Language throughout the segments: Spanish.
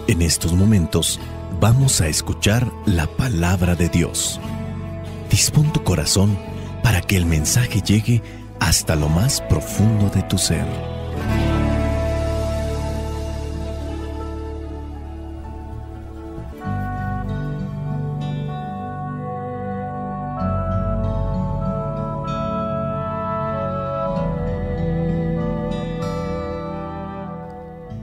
En estos momentos vamos a escuchar la palabra de Dios. Dispón tu corazón para que el mensaje llegue hasta lo más profundo de tu ser.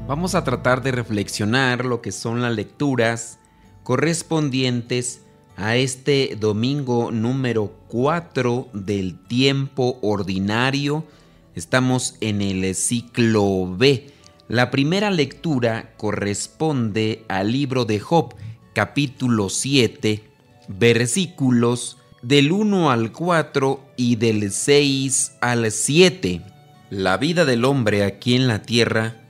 Vamos a tratar de reflexionar lo que son las lecturas correspondientes a este domingo número 4 del tiempo ordinario. Estamos en el ciclo B. La primera lectura corresponde al libro de Job, capítulo 7, versículos del 1 al 4 y del 6 al 7. La vida del hombre aquí en la tierra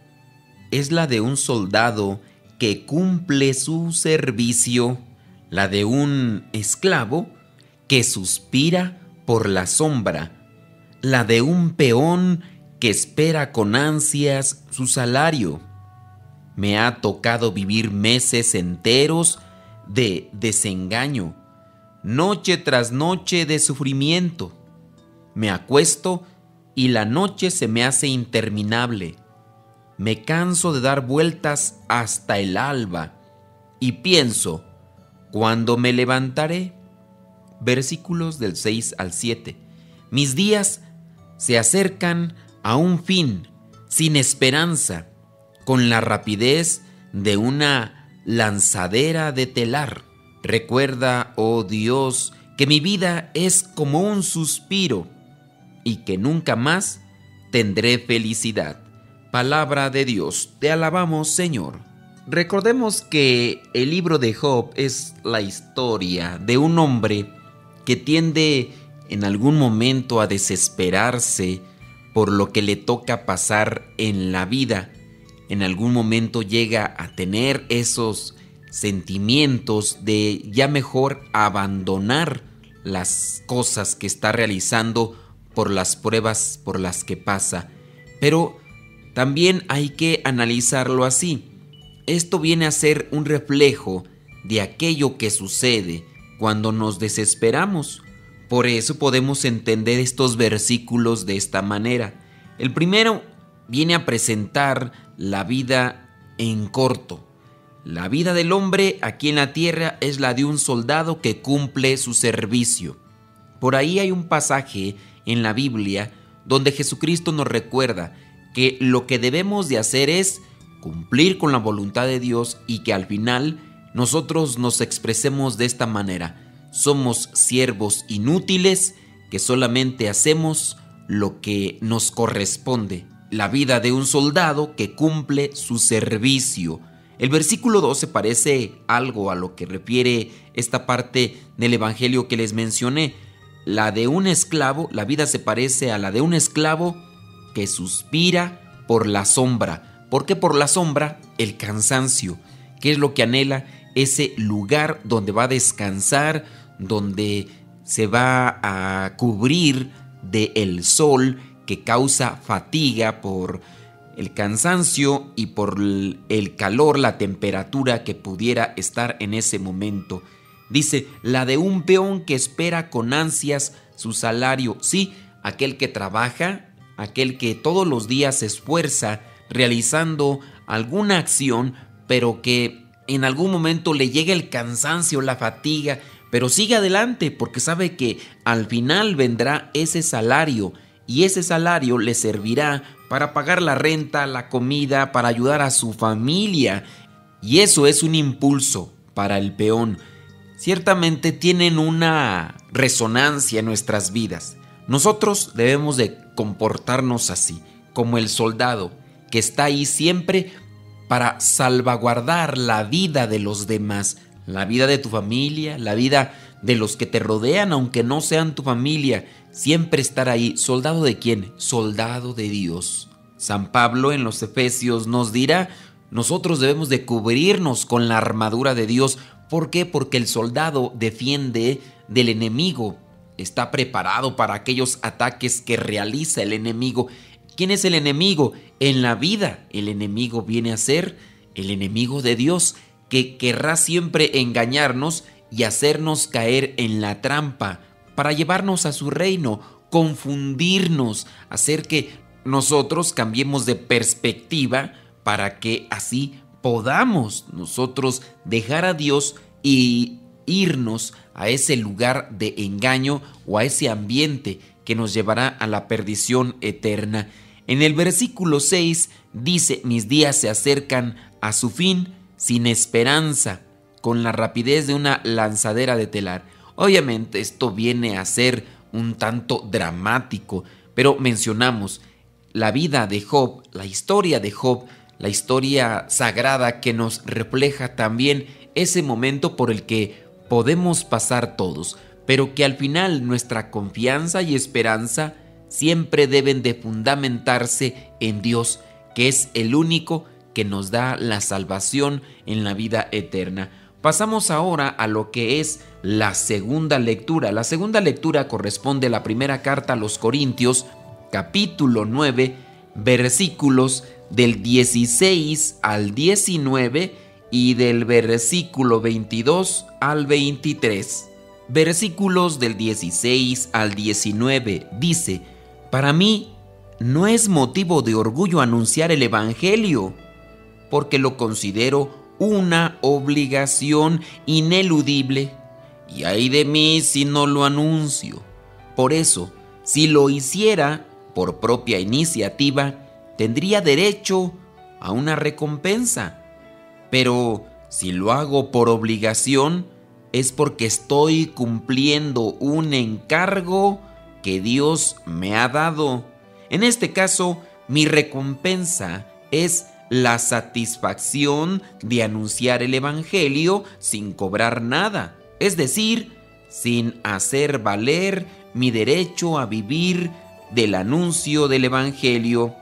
es la de un soldado que cumple su servicio, la de un esclavo que suspira por la sombra, la de un peón que espera con ansias su salario. Me ha tocado vivir meses enteros de desengaño, noche tras noche de sufrimiento. Me acuesto y la noche se me hace interminable. Me canso de dar vueltas hasta el alba y pienso, ¿cuándo me levantaré? Versículos del 6 al 7. Mis días se acercan a un fin, sin esperanza, con la rapidez de una lanzadera de telar. Recuerda, oh Dios, que mi vida es como un suspiro y que nunca más tendré felicidad. Palabra de Dios, te alabamos, Señor. Recordemos que el libro de Job es la historia de un hombre que tiende en algún momento a desesperarse por lo que le toca pasar en la vida. En algún momento llega a tener esos sentimientos de ya mejor abandonar las cosas que está realizando por las pruebas por las que pasa. Pero también hay que analizarlo así. Esto viene a ser un reflejo de aquello que sucede cuando nos desesperamos. Por eso podemos entender estos versículos de esta manera. El primero viene a presentar la vida en corto. La vida del hombre aquí en la tierra es la de un soldado que cumple su servicio. Por ahí hay un pasaje en la Biblia donde Jesucristo nos recuerda que lo que debemos de hacer es cumplir con la voluntad de Dios y que al final nosotros nos expresemos de esta manera. Somos siervos inútiles que solamente hacemos lo que nos corresponde. La vida de un soldado que cumple su servicio. El versículo 12 parece algo a lo que refiere esta parte del evangelio que les mencioné. La de un esclavo, la vida se parece a la de un esclavo que suspira por la sombra. ¿Por qué por la sombra? El cansancio. ¿Qué es lo que anhela? Ese lugar donde va a descansar, donde se va a cubrir del sol que causa fatiga por el cansancio y por el calor, la temperatura que pudiera estar en ese momento. Dice, la de un peón que espera con ansias su salario. Sí, aquel que trabaja, aquel que todos los días se esfuerza realizando alguna acción, pero que en algún momento le llega el cansancio, la fatiga, pero sigue adelante porque sabe que al final vendrá ese salario y ese salario le servirá para pagar la renta, la comida, para ayudar a su familia. Y eso es un impulso para el peón. Ciertamente tienen una resonancia en nuestras vidas. Nosotros debemos de comportarnos así, como el soldado que está ahí siempre para salvaguardar la vida de los demás, la vida de tu familia, la vida de los que te rodean, aunque no sean tu familia, siempre estar ahí. ¿Soldado de quién? Soldado de Dios. San Pablo en los Efesios nos dirá, nosotros debemos de cubrirnos con la armadura de Dios. ¿Por qué? Porque el soldado defiende del enemigo. Está preparado para aquellos ataques que realiza el enemigo. ¿Quién es el enemigo? En la vida, el enemigo viene a ser el enemigo de Dios, que querrá siempre engañarnos y hacernos caer en la trampa para llevarnos a su reino, confundirnos, hacer que nosotros cambiemos de perspectiva para que así podamos nosotros dejar a Dios y irnos a ese lugar de engaño o a ese ambiente que nos llevará a la perdición eterna. En el versículo 6 dice: mis días se acercan a su fin sin esperanza, con la rapidez de una lanzadera de telar. Obviamente esto viene a ser un tanto dramático, pero mencionamos la vida de Job, la historia de Job, la historia sagrada que nos refleja también ese momento por el que podemos pasar todos, pero que al final nuestra confianza y esperanza siempre deben de fundamentarse en Dios, que es el único que nos da la salvación en la vida eterna. Pasamos ahora a lo que es la segunda lectura. La segunda lectura corresponde a la primera carta a los Corintios, capítulo 9, versículos del 16 al 19 y del versículo 22 al 23. Versículos del 16 al 19 dice: para mí no es motivo de orgullo anunciar el Evangelio, porque lo considero una obligación ineludible, y ay de mí si no lo anuncio. Por eso, si lo hiciera por propia iniciativa, tendría derecho a una recompensa. Pero si lo hago por obligación, es porque estoy cumpliendo un encargo que Dios me ha dado. En este caso, mi recompensa es la satisfacción de anunciar el Evangelio sin cobrar nada, es decir, sin hacer valer mi derecho a vivir del anuncio del Evangelio.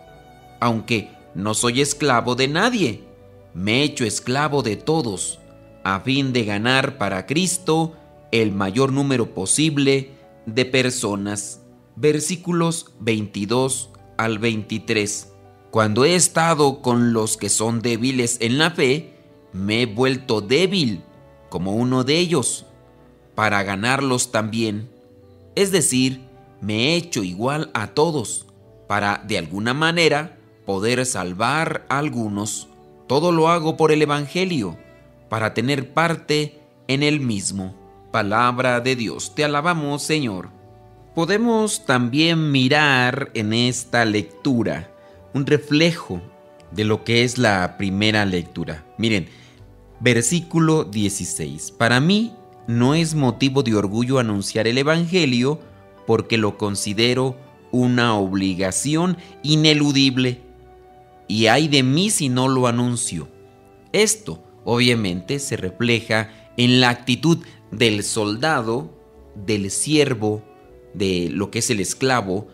Aunque no soy esclavo de nadie, me he hecho esclavo de todos, a fin de ganar para Cristo el mayor número posible de personas. Versículos 22 al 23. Cuando he estado con los que son débiles en la fe, me he vuelto débil como uno de ellos, para ganarlos también. Es decir, me he hecho igual a todos, para de alguna manera poder salvar a algunos. Todo lo hago por el Evangelio, para tener parte en él mismo. Palabra de Dios, te alabamos, Señor. Podemos también mirar en esta lectura un reflejo de lo que es la primera lectura. Miren, versículo 16. Para mí no es motivo de orgullo anunciar el Evangelio, porque lo considero una obligación ineludible, y ay de mí si no lo anuncio. Esto obviamente se refleja en la actitud del soldado, del siervo, de lo que es el esclavo,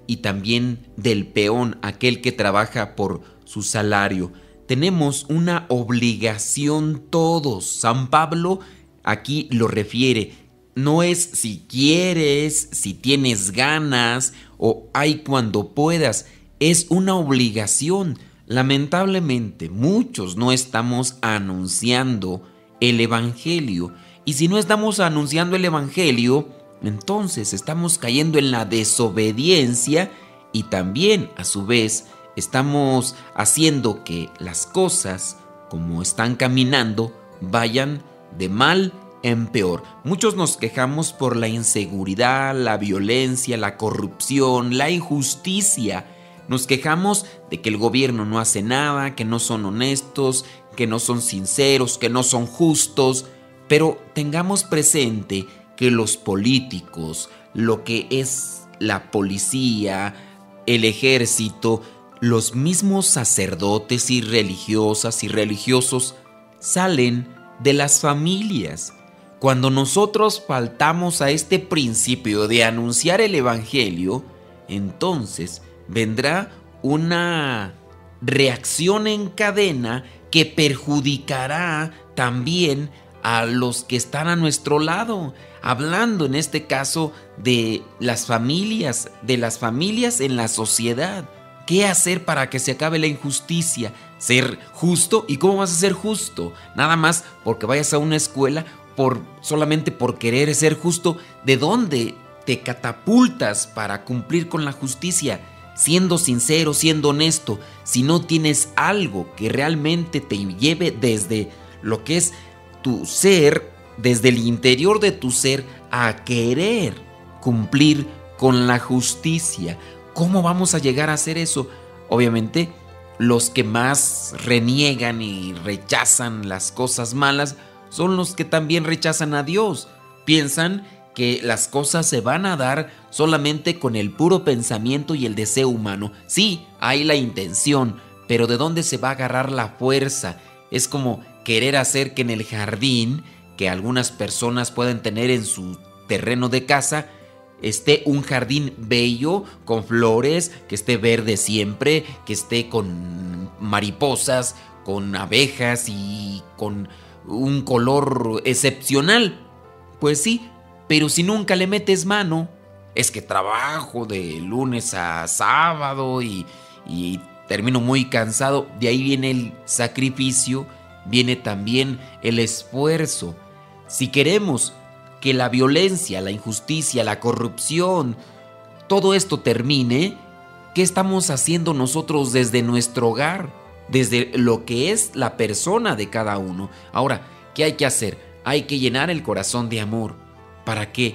y también del peón, aquel que trabaja por su salario. Tenemos una obligación todos. San Pablo aquí lo refiere. No es si quieres, si tienes ganas o ay cuando puedas. Es una obligación. Lamentablemente, muchos no estamos anunciando el Evangelio. Y si no estamos anunciando el Evangelio, entonces estamos cayendo en la desobediencia y también, a su vez, estamos haciendo que las cosas, como están caminando, vayan de mal en peor. Muchos nos quejamos por la inseguridad, la violencia, la corrupción, la injusticia. Nos quejamos de que el gobierno no hace nada, que no son honestos, que no son sinceros, que no son justos. Pero tengamos presente que los políticos, lo que es la policía, el ejército, los mismos sacerdotes y religiosas y religiosos salen de las familias. Cuando nosotros faltamos a este principio de anunciar el Evangelio, entonces vendrá una reacción en cadena que perjudicará también a los que están a nuestro lado. Hablando en este caso de las familias en la sociedad. ¿Qué hacer para que se acabe la injusticia? Ser justo. ¿Y cómo vas a ser justo? Nada más porque vayas a una escuela solamente por querer ser justo. ¿De dónde te catapultas para cumplir con la justicia? Siendo sincero, siendo honesto. Si no tienes algo que realmente te lleve desde lo que es tu ser, desde el interior de tu ser, a querer cumplir con la justicia. ¿Cómo vamos a llegar a hacer eso? Obviamente, los que más reniegan y rechazan las cosas malas son los que también rechazan a Dios. Piensan que las cosas se van a dar solamente con el puro pensamiento y el deseo humano. Sí, hay la intención, pero ¿de dónde se va a agarrar la fuerza? Es como querer hacer que en el jardín que algunas personas pueden tener en su terreno de casa esté un jardín bello, con flores, que esté verde siempre, que esté con mariposas, con abejas y con un color excepcional. Pues sí, pero si nunca le metes mano, es que trabajo de lunes a sábado y termino muy cansado. De ahí viene el sacrificio, viene también el esfuerzo. Si queremos que la violencia, la injusticia, la corrupción, todo esto termine, ¿qué estamos haciendo nosotros desde nuestro hogar? Desde lo que es la persona de cada uno. Ahora, ¿qué hay que hacer? Hay que llenar el corazón de amor para que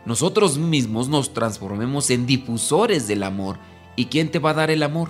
nosotros mismos nos transformemos en difusores del amor. ¿Y quién te va a dar el amor?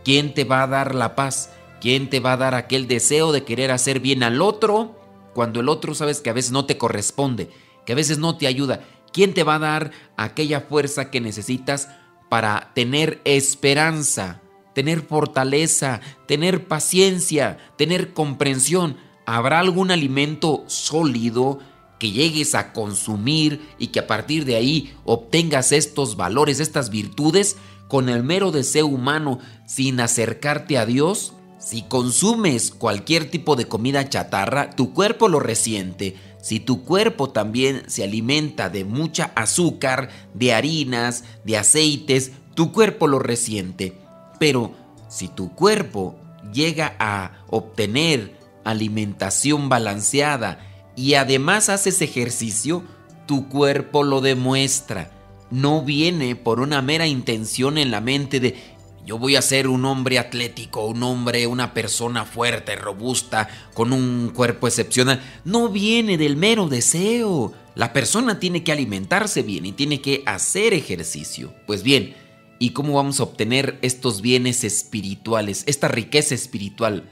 ¿Quién te va a dar la paz? ¿Quién te va a dar aquel deseo de querer hacer bien al otro cuando el otro sabes que a veces no te corresponde, que a veces no te ayuda? ¿Quién te va a dar aquella fuerza que necesitas para tener esperanza, tener fortaleza, tener paciencia, tener comprensión? ¿Habrá algún alimento sólido que llegues a consumir y que a partir de ahí obtengas estos valores, estas virtudes, con el mero deseo humano, sin acercarte a Dios? Si consumes cualquier tipo de comida chatarra, tu cuerpo lo resiente. Si tu cuerpo también se alimenta de mucha azúcar, de harinas, de aceites, tu cuerpo lo resiente. Pero si tu cuerpo llega a obtener alimentación balanceada y además haces ejercicio, tu cuerpo lo demuestra. No viene por una mera intención en la mente de yo voy a ser un hombre atlético, una persona fuerte, robusta, con un cuerpo excepcional. No viene del mero deseo. La persona tiene que alimentarse bien y tiene que hacer ejercicio. Pues bien, ¿y cómo vamos a obtener estos bienes espirituales, esta riqueza espiritual?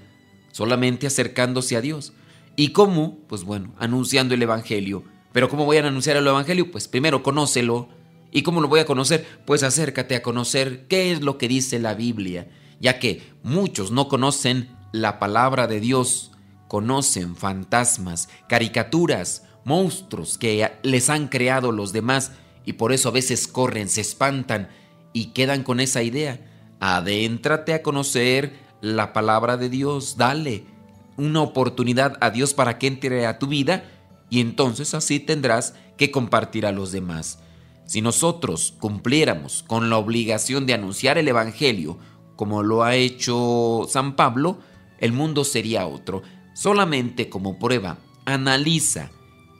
Solamente acercándose a Dios. ¿Y cómo? Pues bueno, anunciando el Evangelio. ¿Pero cómo voy a anunciar el Evangelio? Pues primero conócelo. ¿Y cómo lo voy a conocer? Pues acércate a conocer qué es lo que dice la Biblia, ya que muchos no conocen la palabra de Dios, conocen fantasmas, caricaturas, monstruos que les han creado los demás y por eso a veces corren, se espantan y quedan con esa idea. Adéntrate a conocer la palabra de Dios, dale una oportunidad a Dios para que entre a tu vida y entonces así tendrás que compartir a los demás. Si nosotros cumpliéramos con la obligación de anunciar el Evangelio, como lo ha hecho San Pablo, el mundo sería otro. Solamente como prueba, analiza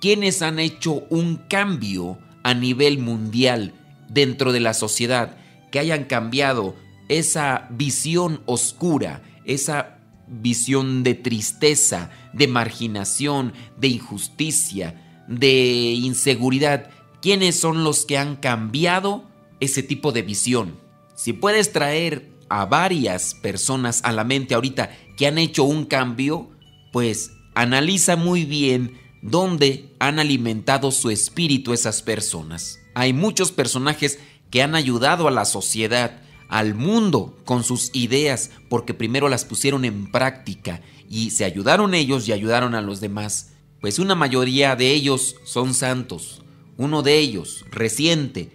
quiénes han hecho un cambio a nivel mundial dentro de la sociedad, que hayan cambiado esa visión oscura, esa visión de tristeza, de marginación, de injusticia, de inseguridad. ¿Quiénes son los que han cambiado ese tipo de visión? Si puedes traer a varias personas a la mente ahorita que han hecho un cambio, pues analiza muy bien dónde han alimentado su espíritu esas personas. Hay muchos personajes que han ayudado a la sociedad, al mundo, con sus ideas, porque primero las pusieron en práctica y se ayudaron ellos y ayudaron a los demás. Pues una mayoría de ellos son santos. Uno de ellos, reciente,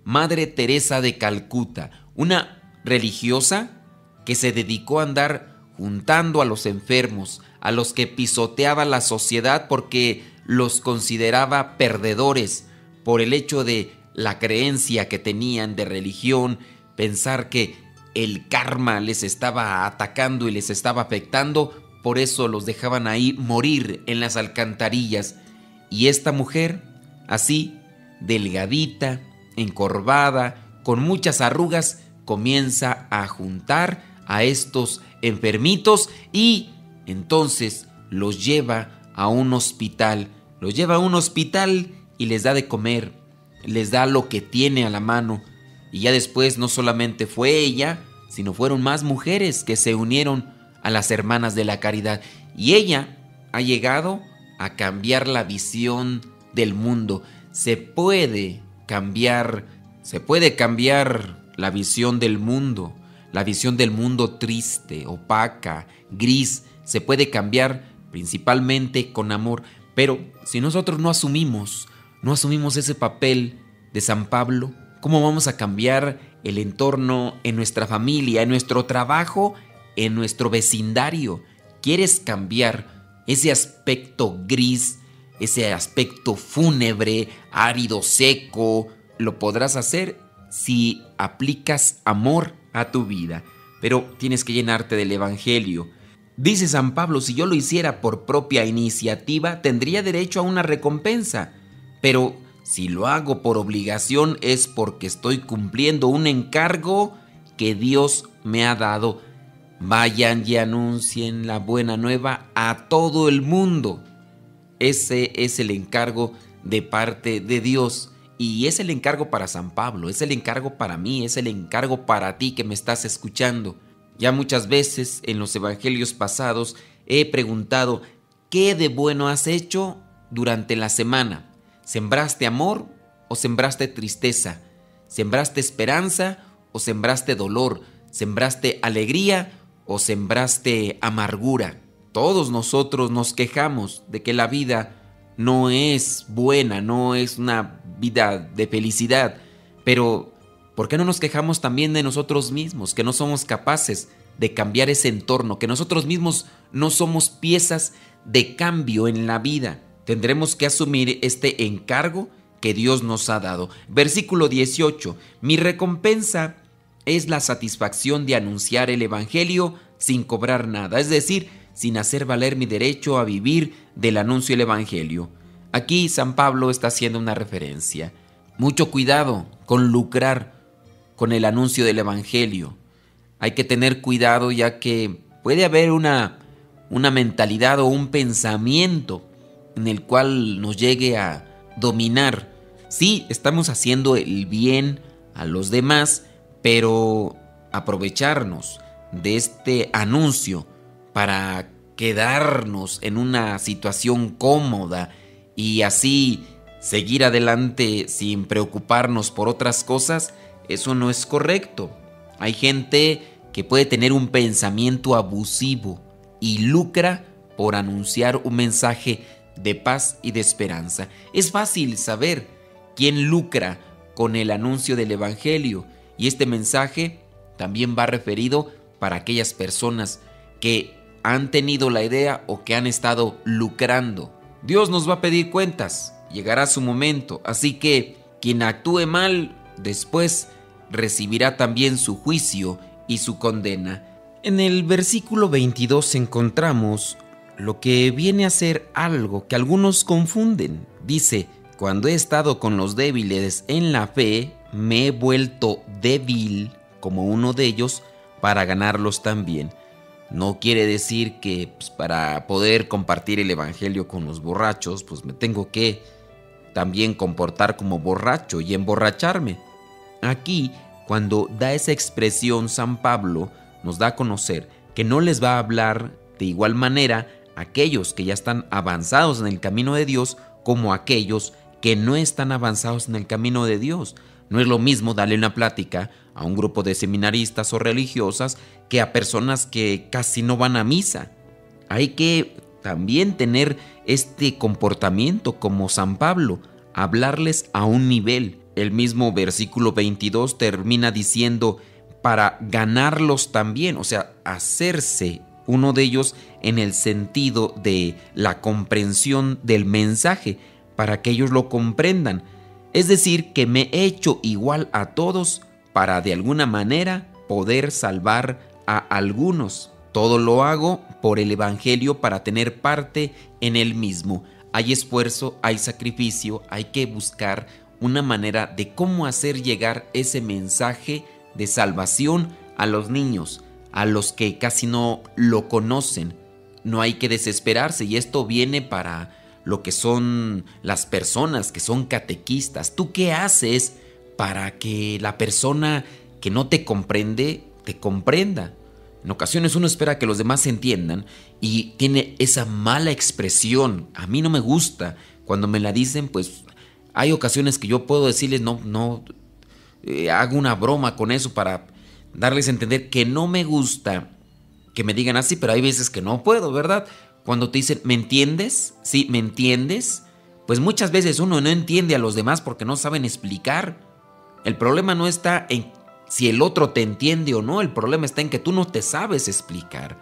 Madre Teresa de Calcuta, una religiosa que se dedicó a andar juntando a los enfermos, a los que pisoteaba la sociedad porque los consideraba perdedores por el hecho de la creencia que tenían de religión, pensar que el karma les estaba atacando y les estaba afectando, por eso los dejaban ahí morir en las alcantarillas. Y esta mujer, así, delgadita, encorvada, con muchas arrugas, comienza a juntar a estos enfermitos y entonces los lleva a un hospital. Los lleva a un hospital y les da de comer, les da lo que tiene a la mano. Y ya después no solamente fue ella, sino fueron más mujeres que se unieron a las hermanas de la caridad. Y ella ha llegado a cambiar la visión del mundo. Se puede cambiar la visión del mundo triste, opaca, gris. Se puede cambiar principalmente con amor. Pero si nosotros no asumimos ese papel de San Pablo, ¿cómo vamos a cambiar el entorno en nuestra familia, en nuestro trabajo, en nuestro vecindario? ¿Quieres cambiar ese aspecto gris, ese aspecto fúnebre, árido, seco? Lo podrás hacer si aplicas amor a tu vida, pero tienes que llenarte del Evangelio. Dice San Pablo, si yo lo hiciera por propia iniciativa, tendría derecho a una recompensa, pero si lo hago por obligación es porque estoy cumpliendo un encargo que Dios me ha dado. Vayan y anuncien la buena nueva a todo el mundo. Ese es el encargo de parte de Dios. Y es el encargo para San Pablo, es el encargo para mí, es el encargo para ti que me estás escuchando. Ya muchas veces en los evangelios pasados he preguntado, ¿qué de bueno has hecho durante la semana? ¿Sembraste amor o sembraste tristeza? ¿Sembraste esperanza o sembraste dolor? ¿Sembraste alegría o sembraste amargura? Todos nosotros nos quejamos de que la vida no es buena, no es una vida de felicidad, pero ¿por qué no nos quejamos también de nosotros mismos, que no somos capaces de cambiar ese entorno, que nosotros mismos no somos piezas de cambio en la vida? Tendremos que asumir este encargo que Dios nos ha dado. Versículo 18, mi recompensa es la satisfacción de anunciar el Evangelio sin cobrar nada, es decir, sin hacer valer mi derecho a vivir del anuncio del Evangelio. Aquí San Pablo está haciendo una referencia. Mucho cuidado con lucrar con el anuncio del Evangelio. Hay que tener cuidado, ya que puede haber una mentalidad o un pensamiento en el cual nos llegue a dominar. Sí, estamos haciendo el bien a los demás, pero aprovecharnos de este anuncio para quedarnos en una situación cómoda y así seguir adelante sin preocuparnos por otras cosas, eso no es correcto. Hay gente que puede tener un pensamiento abusivo y lucra por anunciar un mensaje de paz y de esperanza. Es fácil saber quién lucra con el anuncio del Evangelio, y este mensaje también va referido para aquellas personas que han tenido la idea o que han estado lucrando. Dios nos va a pedir cuentas, llegará su momento, así que quien actúe mal después recibirá también su juicio y su condena. En el versículo 22 encontramos lo que viene a ser algo que algunos confunden. Dice, cuando he estado con los débiles en la fe, me he vuelto débil como uno de ellos para ganarlos también. No quiere decir que para poder compartir el Evangelio con los borrachos, me tengo que también comportar como borracho y emborracharme. Aquí, cuando da esa expresión, San Pablo nos da a conocer que no les va a hablar de igual manera a aquellos que ya están avanzados en el camino de Dios como a aquellos que no están avanzados en el camino de Dios. No es lo mismo darle una plática a un grupo de seminaristas o religiosas que a personas que casi no van a misa. Hay que también tener este comportamiento como San Pablo, hablarles a un nivel. El mismo versículo 22 termina diciendo para ganarlos también, o sea, hacerse uno de ellos en el sentido de la comprensión del mensaje, para que ellos lo comprendan. Es decir, que me he hecho igual a todos para de alguna manera poder salvar a algunos. Todo lo hago por el Evangelio para tener parte en él mismo. Hay esfuerzo, hay sacrificio, hay que buscar una manera de cómo hacer llegar ese mensaje de salvación a los niños, a los que casi no lo conocen. No hay que desesperarse, y esto viene para lo que son las personas que son catequistas. ¿Tú qué haces para que la persona que no te comprende, te comprenda? En ocasiones uno espera que los demás se entiendan y tiene esa mala expresión. A mí no me gusta. Cuando me la dicen, pues hay ocasiones que yo puedo decirles, hago una broma con eso para darles a entender que no me gusta que me digan así, pero hay veces que no puedo, ¿verdad? Cuando te dicen, ¿me entiendes? Sí, ¿me entiendes? Pues muchas veces uno no entiende a los demás porque no saben explicar. El problema no está en si el otro te entiende o no, el problema está en que tú no te sabes explicar.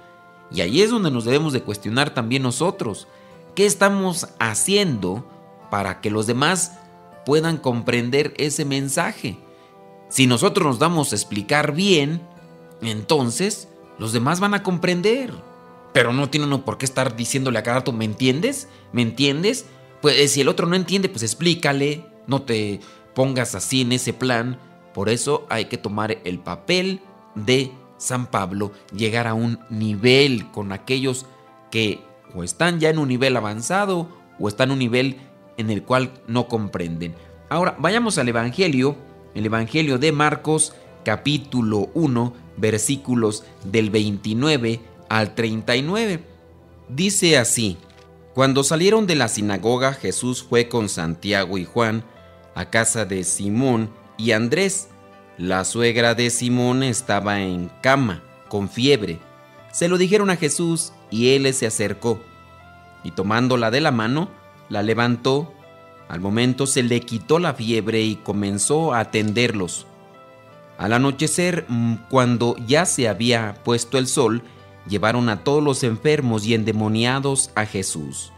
Y ahí es donde nos debemos de cuestionar también nosotros. ¿Qué estamos haciendo para que los demás puedan comprender ese mensaje? Si nosotros nos damos a explicar bien, entonces los demás van a comprender. Pero no tiene uno por qué estar diciéndole a cada rato, ¿me entiendes? ¿Me entiendes? Pues si el otro no entiende, pues explícale, no te pongas así en ese plan. Por eso hay que tomar el papel de San Pablo, llegar a un nivel con aquellos que o están ya en un nivel avanzado o están en un nivel en el cual no comprenden. Ahora vayamos al Evangelio, el Evangelio de Marcos, capítulo 1, versículos del 29 al 39. Dice así: Cuando salieron de la sinagoga, Jesús fue con Santiago y Juan a casa de Simón y Andrés. La suegra de Simón estaba en cama, con fiebre. Se lo dijeron a Jesús y él se acercó y tomándola de la mano, la levantó. Al momento se le quitó la fiebre y comenzó a atenderlos. Al anochecer, cuando ya se había puesto el sol, llevaron a todos los enfermos y endemoniados a Jesús,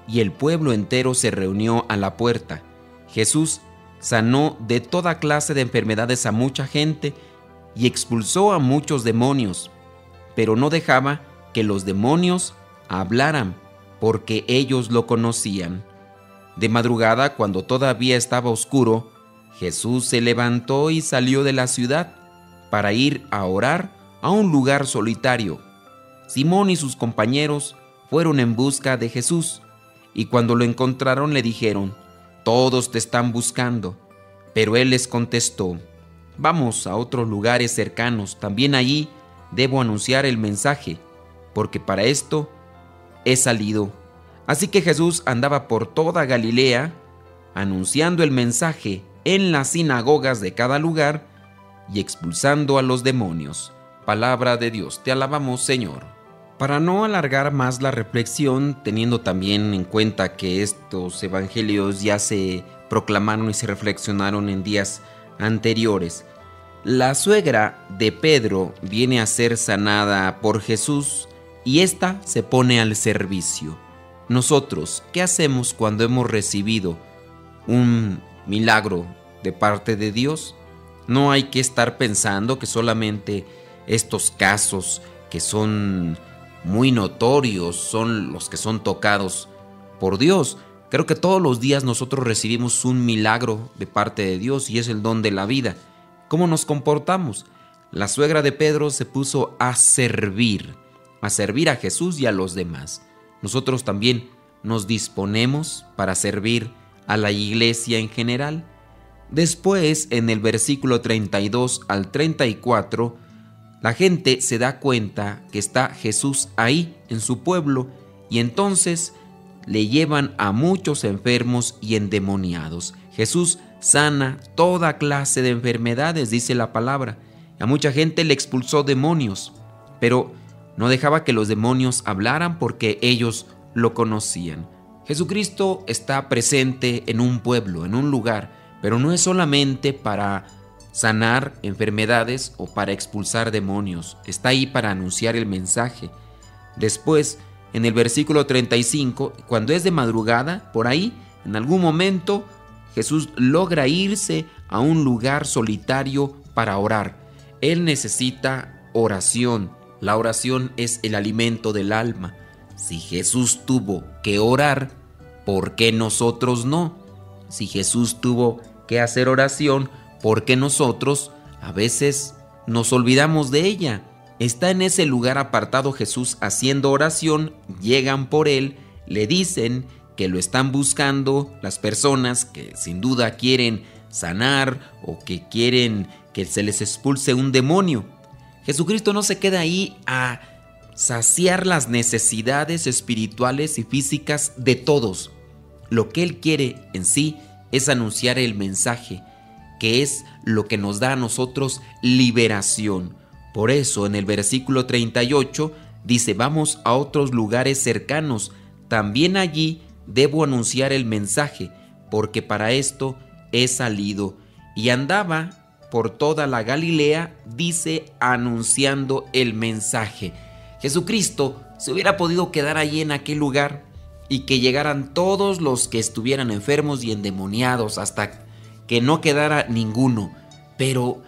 y el pueblo entero se reunió a la puerta. Jesús sanó de toda clase de enfermedades a mucha gente y expulsó a muchos demonios, pero no dejaba que los demonios hablaran, porque ellos lo conocían. De madrugada, cuando todavía estaba oscuro, Jesús se levantó y salió de la ciudad para ir a orar a un lugar solitario. Simón y sus compañeros fueron en busca de Jesús, y cuando lo encontraron le dijeron: «Todos te están buscando». Pero él les contestó: «Vamos a otros lugares cercanos, también allí debo anunciar el mensaje, porque para esto he salido». Así que Jesús andaba por toda Galilea, anunciando el mensaje en las sinagogas de cada lugar y expulsando a los demonios. Palabra de Dios, te alabamos, Señor. Para no alargar más la reflexión, teniendo también en cuenta que estos evangelios ya se proclamaron y se reflexionaron en días anteriores, la suegra de Pedro viene a ser sanada por Jesús y ésta se pone al servicio. Nosotros, ¿qué hacemos cuando hemos recibido un milagro de parte de Dios? No hay que estar pensando que solamente estos casos que son muy notorios son los que son tocados por Dios. Creo que todos los días nosotros recibimos un milagro de parte de Dios y es el don de la vida. ¿Cómo nos comportamos? La suegra de Pedro se puso a servir a Jesús y a los demás. Nosotros también nos disponemos para servir a la iglesia en general. Después, en el versículo 32 al 34, la gente se da cuenta que está Jesús ahí en su pueblo y entonces le llevan a muchos enfermos y endemoniados. Jesús sana toda clase de enfermedades, dice la palabra. A mucha gente le expulsó demonios, pero no dejaba que los demonios hablaran porque ellos lo conocían. Jesucristo está presente en un pueblo, en un lugar, pero no es solamente para sanar enfermedades o para expulsar demonios. Está ahí para anunciar el mensaje. Después, en el versículo 35, cuando es de madrugada, por ahí, en algún momento, Jesús logra irse a un lugar solitario para orar. Él necesita oración. La oración es el alimento del alma. Si Jesús tuvo que orar, ¿por qué nosotros no? Si Jesús tuvo que hacer oración, ¿por qué nosotros a veces nos olvidamos de ella? Está en ese lugar apartado Jesús haciendo oración, llegan por él, le dicen que lo están buscando las personas que sin duda quieren sanar o que quieren que se les expulse un demonio. Jesucristo no se queda ahí a saciar las necesidades espirituales y físicas de todos. Lo que Él quiere en sí es anunciar el mensaje, que es lo que nos da a nosotros liberación. Por eso en el versículo 38 dice: vamos a otros lugares cercanos, también allí debo anunciar el mensaje, porque para esto he salido. Y andaba por toda la Galilea, dice, anunciando el mensaje. Jesucristo se hubiera podido quedar allí en aquel lugar y que llegaran todos los que estuvieran enfermos y endemoniados hasta que no quedara ninguno, pero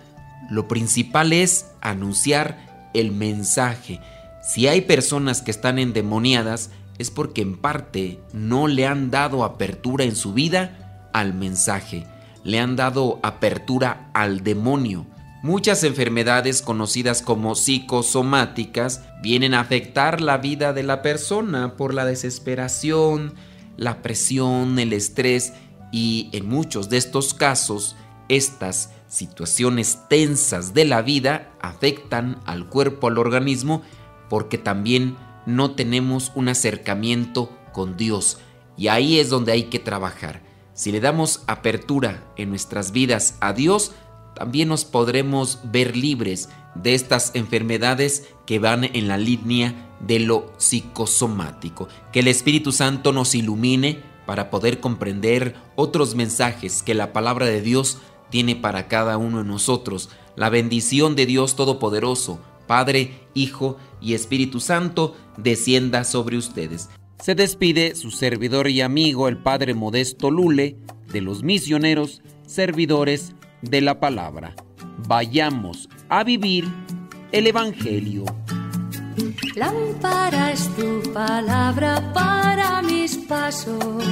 lo principal es anunciar el mensaje. Si hay personas que están endemoniadas, es porque en parte no le han dado apertura en su vida al mensaje, le han dado apertura al demonio. Muchas enfermedades conocidas como psicosomáticas vienen a afectar la vida de la persona por la desesperación, la presión, el estrés, y en muchos de estos casos, estas situaciones tensas de la vida afectan al cuerpo, al organismo, porque también no tenemos un acercamiento con Dios, y ahí es donde hay que trabajar. Si le damos apertura en nuestras vidas a Dios, también nos podremos ver libres de estas enfermedades que van en la línea de lo psicosomático. Que el Espíritu Santo nos ilumine para poder comprender otros mensajes que la palabra de Dios tiene para cada uno de nosotros. La bendición de Dios Todopoderoso, Padre, Hijo y Espíritu Santo, descienda sobre ustedes. Se despide su servidor y amigo, el Padre Modesto Lule, de los misioneros servidores de la palabra. Vayamos a vivir el Evangelio. Lámpara es tu palabra para mis pasos,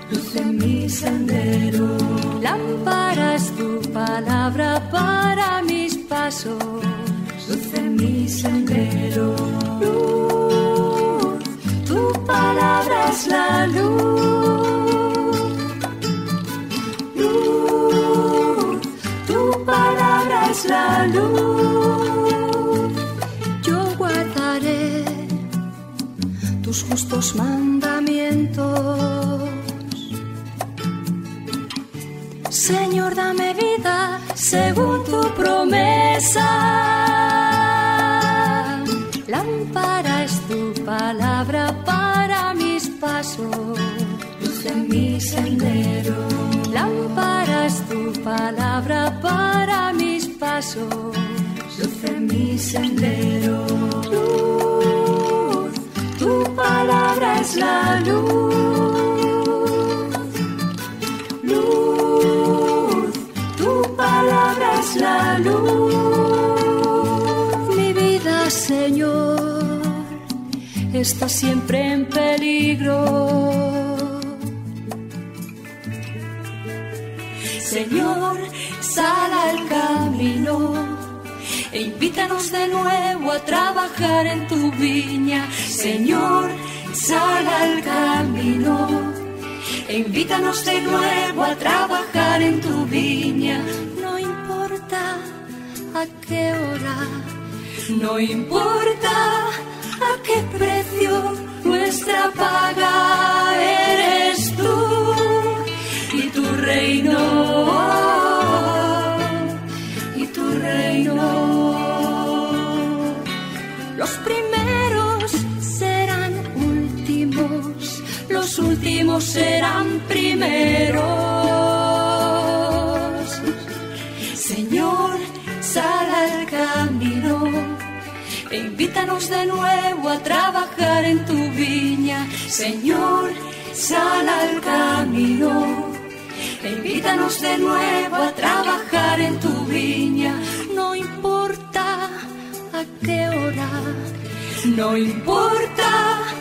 luz en mi sendero. Lámpara es tu palabra para mis pasos, luz en mi sendero. Luz, tu palabra es la luz. Luz, tu palabra es la luz. Yo guardaré tus justos mandamientos. Señor, dame vida según tu promesa. Lámpara es tu palabra para mis pasos, luz en mi sendero. Lámpara es tu palabra para mis pasos, luz en mi sendero. Luz, tu palabra es la luz. Luz, tu palabra es la luz. Mi vida, Señor, está siempre en peligro. Señor, sal al camino e invítanos de nuevo a trabajar en tu viña. Señor, sal al camino e invítanos de nuevo a trabajar en tu viña. No importa a qué hora, no importa a qué precio, nuestra paga eres tú y tu reino. Los primeros serán últimos, los últimos serán primeros. Señor, sal al camino e invítanos de nuevo a trabajar en tu viña. Señor, sal al camino e invítanos de nuevo a trabajar en tu viña. No importa a qué hora. No importa